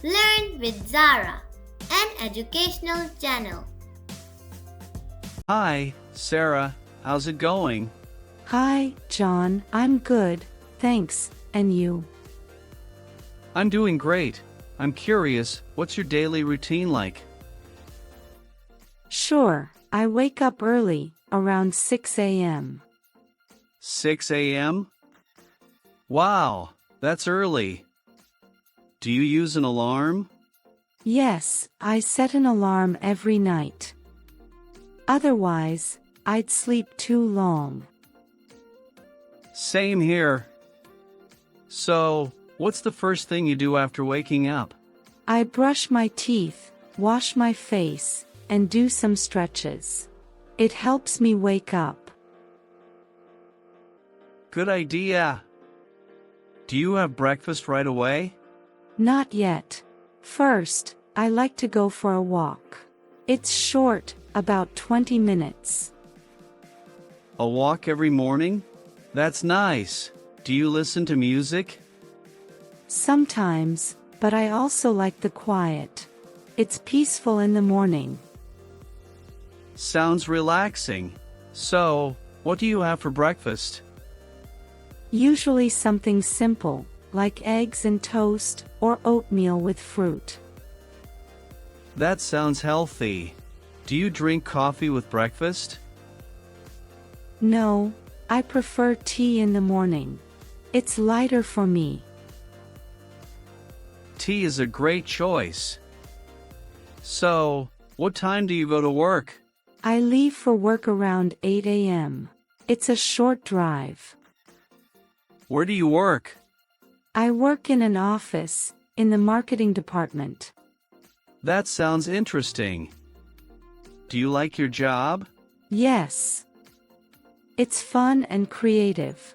Learn with Zara, an educational channel. Hi, Sarah. How's it going? Hi, John. I'm good, thanks. And you? I'm doing great. I'm curious, what's your daily routine like? Sure, I wake up early, around 6 a.m. 6 a.m.? Wow, that's early. Do you use an alarm? Yes, I set an alarm every night. Otherwise, I'd sleep too long. Same here. So, what's the first thing you do after waking up? I brush my teeth, wash my face, and do some stretches. It helps me wake up. Good idea. Do you have breakfast right away? Not yet. First, I like to go for a walk. It's short, about 20 minutes. A walk every morning? That's nice. Do you listen to music? Sometimes, but I also like the quiet. It's peaceful in the morning. Sounds relaxing. So, what do you have for breakfast? Usually something simple, like eggs and toast, or oatmeal with fruit. That sounds healthy. Do you drink coffee with breakfast? No, I prefer tea in the morning. It's lighter for me. Tea is a great choice. So, what time do you go to work? I leave for work around 8 a.m. It's a short drive. Where do you work? I work in an office, in the marketing department. That sounds interesting. Do you like your job? Yes. It's fun and creative.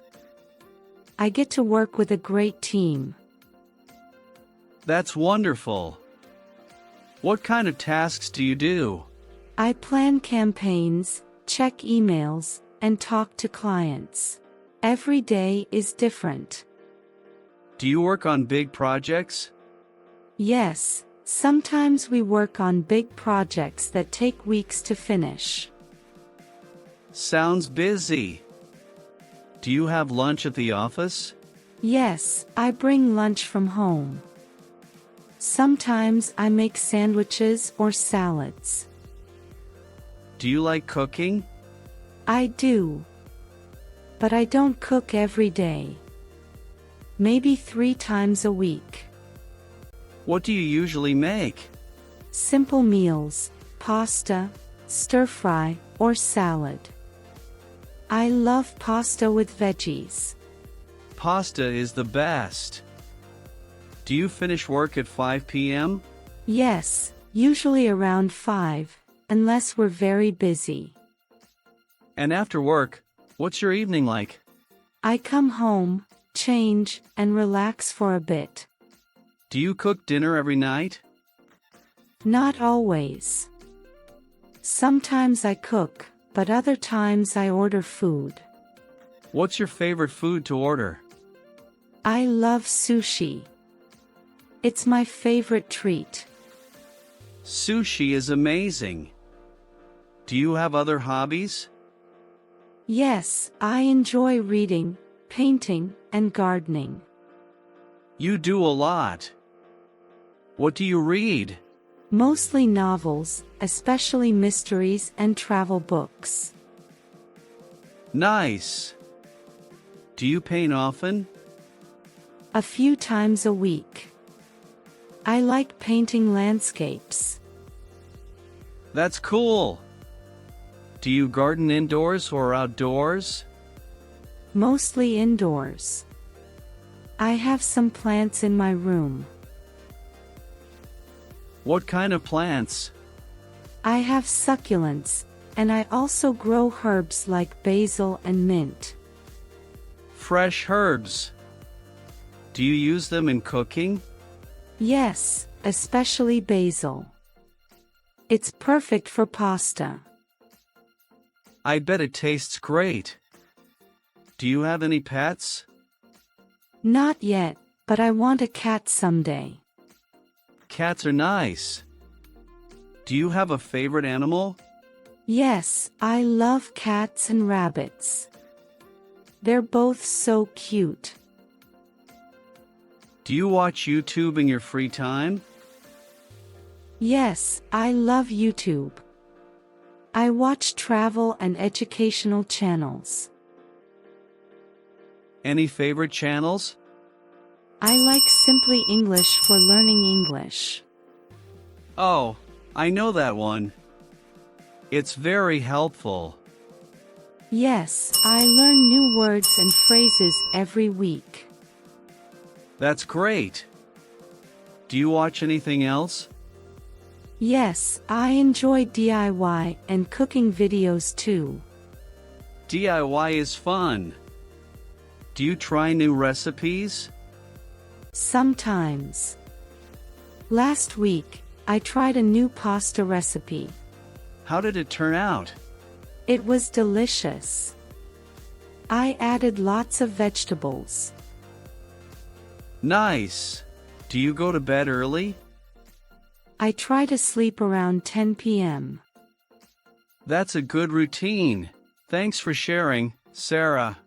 I get to work with a great team. That's wonderful. What kind of tasks do you do? I plan campaigns, check emails, and talk to clients. Every day is different. Do you work on big projects? Yes, sometimes we work on big projects that take weeks to finish. Sounds busy. Do you have lunch at the office? Yes, I bring lunch from home. Sometimes I make sandwiches or salads. Do you like cooking? I do. But I don't cook every day. Maybe 3 times a week. What do you usually make? Simple meals, pasta, stir-fry, or salad. I love pasta with veggies. Pasta is the best. Do you finish work at 5 p.m.? Yes, usually around 5, unless we're very busy. And after work, what's your evening like? I come home, change, and relax for a bit. Do you cook dinner every night? Not always. Sometimes I cook, but other times I order food. What's your favorite food to order? I love sushi. It's my favorite treat. Sushi is amazing. Do you have other hobbies? Yes, I enjoy reading, painting, and gardening. You do a lot. What do you read? Mostly novels, especially mysteries and travel books. Nice. Do you paint often? A few times a week. I like painting landscapes. That's cool. Do you garden indoors or outdoors? Mostly indoors. I have some plants in my room. What kind of plants? I have succulents, and I also grow herbs like basil and mint. Fresh herbs. Do you use them in cooking? Yes, especially basil. It's perfect for pasta. I bet it tastes great. Do you have any pets? Not yet, but I want a cat someday. Cats are nice. Do you have a favorite animal? Yes, I love cats and rabbits. They're both so cute. Do you watch YouTube in your free time? Yes, I love YouTube. I watch travel and educational channels. Any favorite channels? I like Simply English for learning English. Oh, I know that one. It's very helpful. Yes, I learn new words and phrases every week. That's great. Do you watch anything else? Yes, I enjoy DIY and cooking videos too. DIY is fun. Do you try new recipes? Sometimes. Last week, I tried a new pasta recipe. How did it turn out? It was delicious. I added lots of vegetables. Nice. Do you go to bed early? I try to sleep around 10 p.m. That's a good routine. Thanks for sharing, Sarah.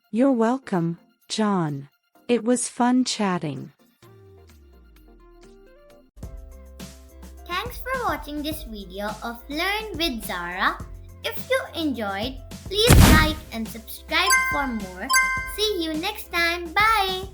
You're welcome, John. It was fun chatting. Thanks for watching this video of Learn with Zara. If you enjoyed, please like and subscribe for more. See you next time. Bye.